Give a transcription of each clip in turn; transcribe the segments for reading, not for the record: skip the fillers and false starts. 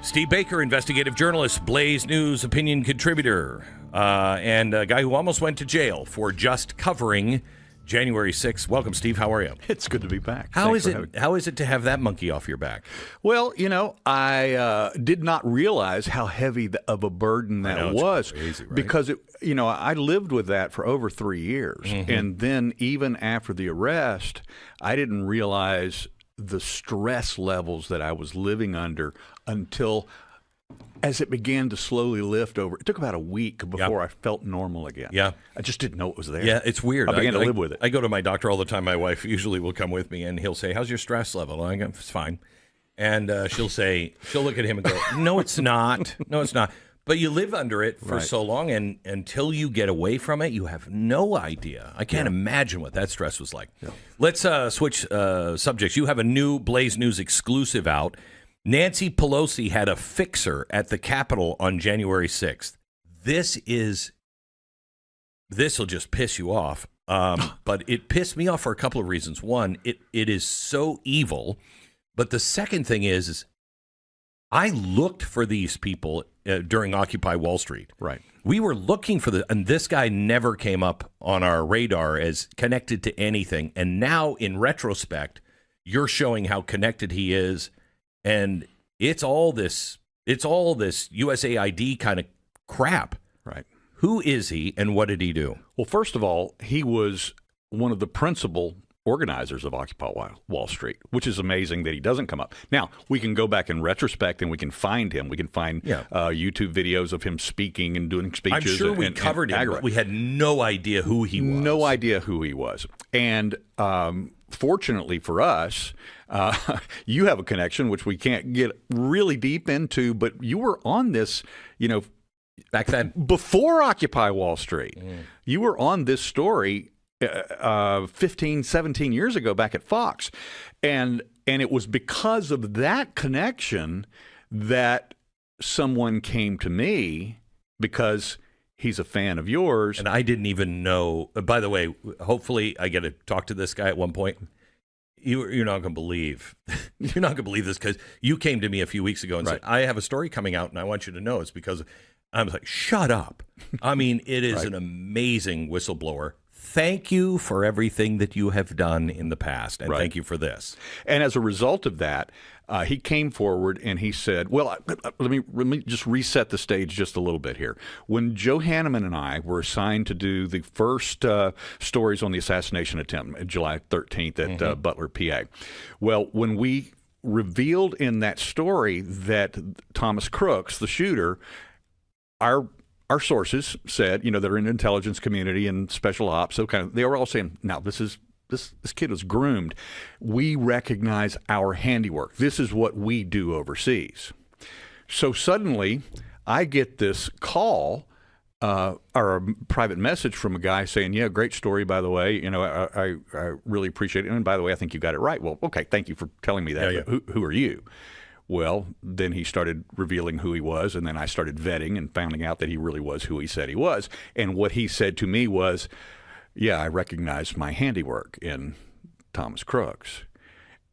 Steve Baker, investigative journalist, Blaze News opinion contributor, and a guy who almost went to jail for just covering January 6th. Welcome, Steve. How are you? It's good to be back. How is it to have that monkey off your back? Well, I did not realize how heavy of a burden that was. Crazy, right? Because I lived with that for over 3 years, and then even after the arrest, I didn't realize the stress levels that I was living under until as it began to slowly lift over. It took about a week before I felt normal again. Yeah. I just didn't know it was there. Yeah, it's weird. I began to live with it. I go to my doctor all the time. My wife usually will come with me, and he'll say, "How's your stress level?" I go, "It's fine." And she'll look at him and go, "No, it's not. No, it's not." But you live under it for so long, and until you get away from it, you have no idea. I can't imagine what that stress was like. Yeah. Let's switch subjects. You have a new Blaze News exclusive out. Nancy Pelosi had a fixer at the Capitol on January 6th. This will just piss you off. But it pissed me off for a couple of reasons. One, it is so evil. But the second thing is I looked for these people during Occupy Wall Street. Right. We were looking for and this guy never came up on our radar as connected to anything. And now, in retrospect, you're showing how connected he is. And it's all this USAID kind of crap. Right. Who is he and what did he do? Well, first of all, he was one of the principal organizers of Occupy Wall Street, which is amazing that he doesn't come up. Now, we can go back in retrospect and we can find him. We can find YouTube videos of him speaking and doing speeches. I'm sure we covered him, but we had no idea who he was. No idea who he was. And fortunately for us, you have a connection, which we can't get really deep into, but you were on this, back then. Before Occupy Wall Street. You were on this story 15, 17 years ago back at Fox. And it was because of that connection that someone came to me because he's a fan of yours. And I didn't even know. By the way, hopefully I get to talk to this guy at one point. You're not going to believe. You're not going to believe this because you came to me a few weeks ago and said, I have a story coming out and I want you to know it's because I was like, shut up. I mean, it is an amazing whistleblower. Thank you for everything that you have done in the past, and thank you for this. And as a result of that, he came forward and he said, well, let me just reset the stage just a little bit here. When Joe Hanneman and I were assigned to do the first stories on the assassination attempt, July 13th at Butler, PA, well, when we revealed in that story that Thomas Crooks, the shooter, our sources said, that are in the intelligence community and special ops, so they were all saying, now this kid was groomed. We recognize our handiwork. This is what we do overseas. So suddenly I get this call or a private message from a guy saying, yeah, great story, by the way. I really appreciate it. And by the way, I think you got it right. Well, okay, thank you for telling me that. Yeah. Who are you? Well, then he started revealing who he was, and then I started vetting and finding out that he really was who he said he was. And what he said to me was, yeah, I recognize my handiwork in Thomas Crooks.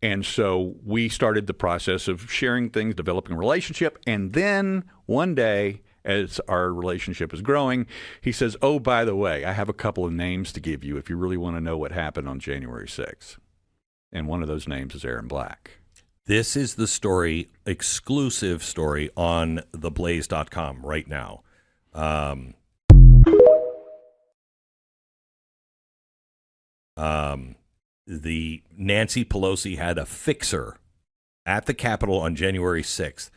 And so we started the process of sharing things, developing a relationship, and then one day, as our relationship is growing, he says, oh, by the way, I have a couple of names to give you if you really want to know what happened on January 6th. And one of those names is Aaron Black. This is the story, exclusive story on theblaze.com right now. The Nancy Pelosi had a fixer at the Capitol on January 6th.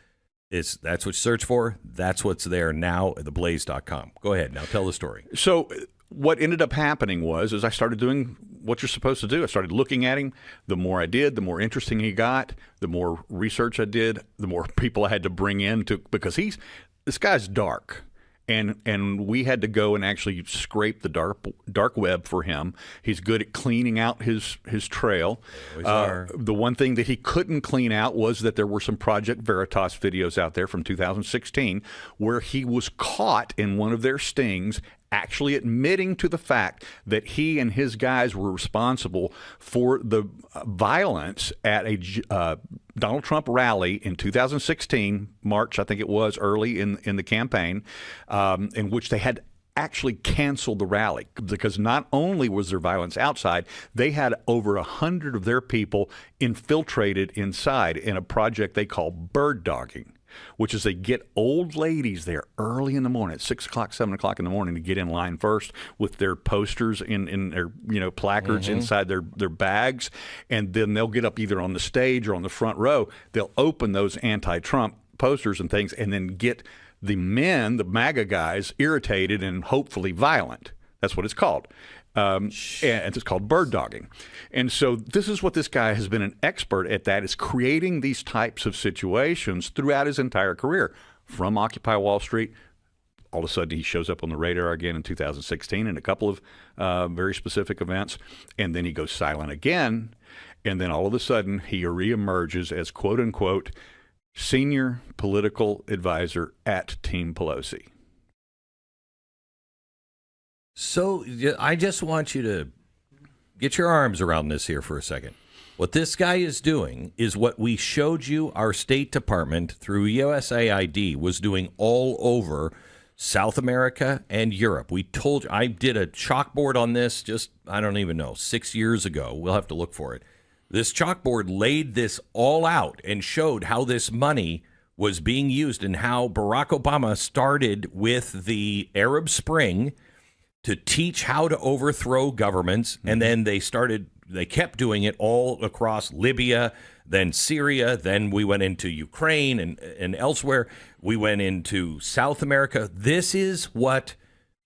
That's what you search for. That's what's there now at theblaze.com. Go ahead. Now tell the story. So what ended up happening was I started doing what you're supposed to do. I started looking at him. The more I did, the more interesting he got. The more research I did, the more people I had to bring in because this guy's dark. And we had to go and actually scrape the dark web for him. He's good at cleaning out his trail. The one thing that he couldn't clean out was that there were some Project Veritas videos out there from 2016 where he was caught in one of their stings actually admitting to the fact that he and his guys were responsible for the violence at a Donald Trump rally in 2016, March, I think it was, early in the campaign, in which they had actually canceled the rally because not only was there violence outside, they had over 100 of their people infiltrated inside in a project they call bird dogging, which is they get old ladies there early in the morning at 6 o'clock, 7 o'clock in the morning to get in line first with their posters in their placards inside their bags. And then they'll get up either on the stage or on the front row. They'll open those anti-Trump posters and things and then get the men, the MAGA guys, irritated and hopefully violent. That's what it's called. And it's called bird dogging. And so this is what this guy has been an expert at, that is creating these types of situations throughout his entire career. From Occupy Wall Street, all of a sudden he shows up on the radar again in 2016 in a couple of very specific events, and then he goes silent again, and then all of a sudden he reemerges as quote-unquote senior political advisor at Team Pelosi. So I just want you to get your arms around this here for a second. What this guy is doing is what we showed you our State Department through USAID was doing all over South America and Europe. We told you, I did a chalkboard on this just, I don't even know, 6 years ago. We'll have to look for it. This chalkboard laid this all out and showed how this money was being used and how Barack Obama started with the Arab Spring to teach how to overthrow governments. And then they kept doing it all across Libya, then Syria, then we went into Ukraine and elsewhere. We went into South America. This is what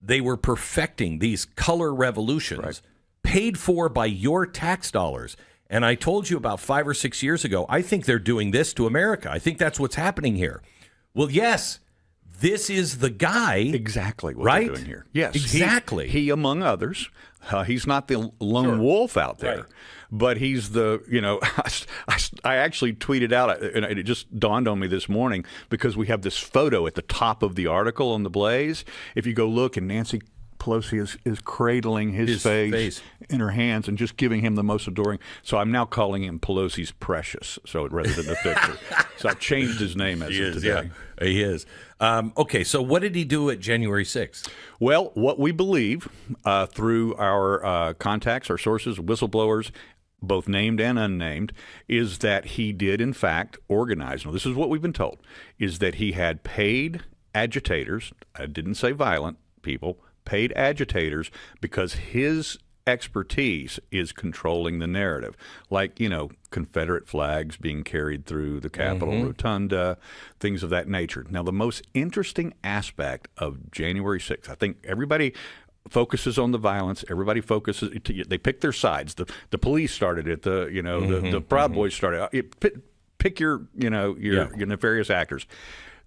they were perfecting, these color revolutions, right, paid for by your tax dollars. And I told you about 5 or 6 years ago, I think they're doing this to America. I think that's what's happening here. Well, yes, this is the guy. Exactly what right? they're doing here. Yes. Exactly. He among others, he's not the lone wolf out there, right, but he's the, I actually tweeted out, and it just dawned on me this morning, because we have this photo at the top of the article on the Blaze. If you go look, and Nancy Pelosi is cradling his face in her hands and just giving him the most adoring. So I'm now calling him Pelosi's Precious, so rather than the picture. So I've changed his name as of today. Yeah, he is. Okay, so what did he do at January 6th? Well, what we believe through our contacts, our sources, whistleblowers, both named and unnamed, is that he did, in fact, organize. Now, this is what we've been told, is that he had paid agitators, I didn't say violent people, paid agitators, because his expertise is controlling the narrative, like, Confederate flags being carried through the Capitol Rotunda, things of that nature. Now, the most interesting aspect of January 6th, I think everybody focuses on the violence. Everybody focuses. They pick their sides. The police started it. The Proud Boys started it. Pick your nefarious actors.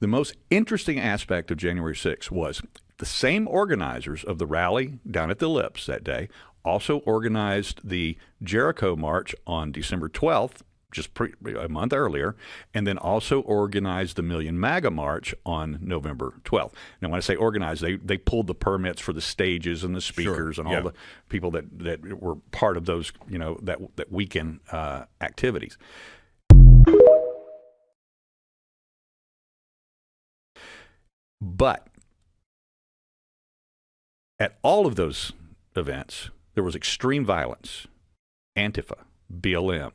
The most interesting aspect of January 6th was the same organizers of the rally down at the Ellipse that day also organized the Jericho March on December 12th, just a month earlier, and then also organized the Million MAGA March on November 12th. Now, when I say organized, they pulled the permits for the stages and the speakers and all the people that were part of those, that weekend activities. But at all of those events, there was extreme violence. Antifa, BLM,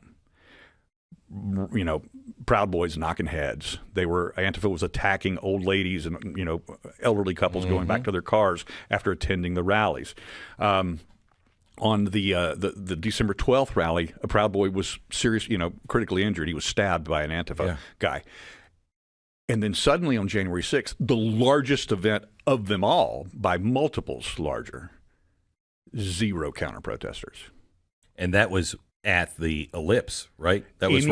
Proud Boys knocking heads. Antifa was attacking old ladies and, elderly couples going back to their cars after attending the rallies. On the December 12th rally, a Proud Boy was critically injured. He was stabbed by an Antifa guy. And then suddenly on January 6th, the largest event of them all, by multiples larger, 0 counter-protesters. And that was at the Ellipse, right? That was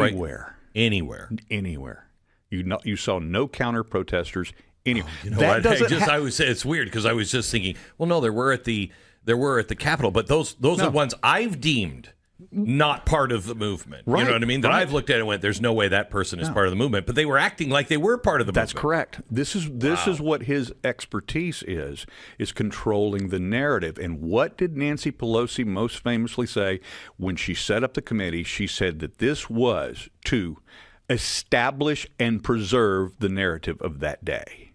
Anywhere. You saw no counter-protesters anywhere. It's weird because I was just thinking, well, no, there were at the Capitol, but those are ones I've deemed not part of the movement. Right, You know what I mean? That right. I've looked at and went, there's no way that person is part of the movement. But they were acting like they were part of the That's movement. correct. This is what his expertise is controlling the narrative. And what did Nancy Pelosi most famously say when she set up the committee? She said that this was to establish and preserve the narrative of that day.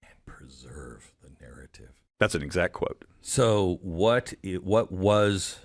And preserve the narrative. That's an exact quote. So what was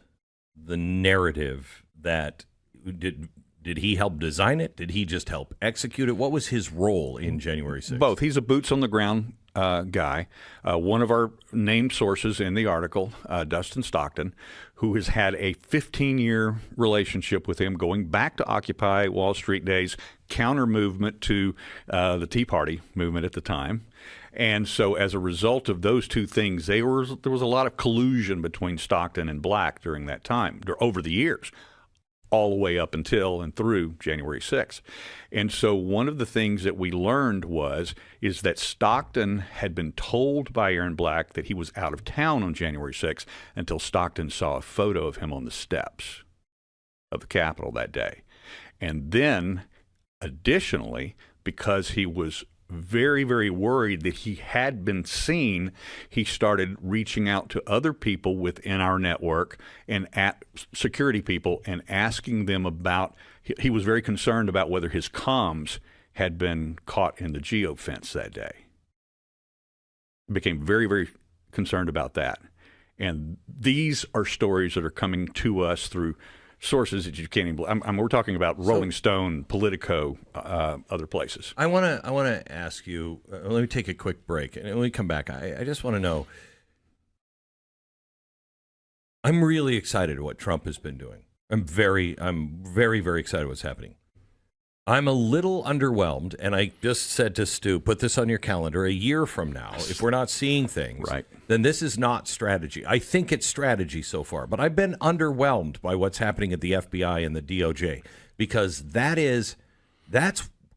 the narrative that did he help design it? Did he just help execute it? What was his role in January 6th? Both. He's a boots on the ground guy. One of our named sources in the article, Dustin Stockton, who has had a 15-year relationship with him going back to Occupy Wall Street days, counter movement to the Tea Party movement at the time. And so as a result of those two things, there was a lot of collusion between Stockton and Black during that time, over the years, all the way up until and through January 6th. And so one of the things that we learned is that Stockton had been told by Aaron Black that he was out of town on January 6th until Stockton saw a photo of him on the steps of the Capitol that day. And then, additionally, because he was very, very worried that he had been seen, he started reaching out to other people within our network and at security people and asking them about, he was very concerned about whether his comms had been caught in the geofence that day. Became very, very concerned about that. And these are stories that are coming to us through sources that you can't even believe. We're talking about Rolling Stone, Politico, other places. I want to ask you. Let me take a quick break, and when we come back, I just want to know. I'm really excited at what Trump has been doing. I'm very, very excited what's happening. I'm a little underwhelmed, and I just said to Stu, put this on your calendar. A year from now, if we're not seeing things, right, then this is not strategy. I think it's strategy so far, but I've been underwhelmed by what's happening at the FBI and the DOJ, because that's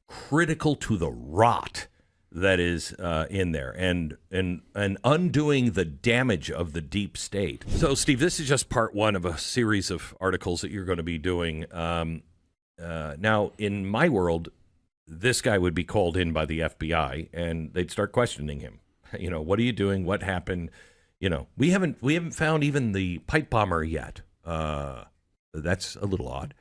critical to the rot that is in there and undoing the damage of the deep state. So, Steve, this is just part one of a series of articles that you're going to be doing. Now, in my world, this guy would be called in by the FBI, and they'd start questioning him. You know, what are you doing? What happened? You know, we haven't found even the pipe bomber yet. That's a little odd.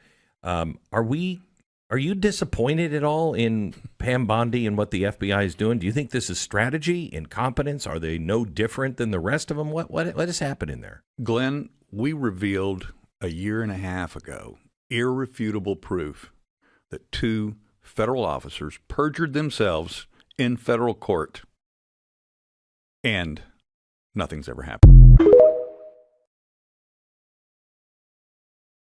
Are you disappointed at all in Pam Bondi and what the FBI is doing? Do you think this is strategy, incompetence? Are they no different than the rest of them? What has happened in there? Glenn, we revealed a year and a half ago irrefutable proof that 2 federal officers perjured themselves in federal court, and nothing's ever happened.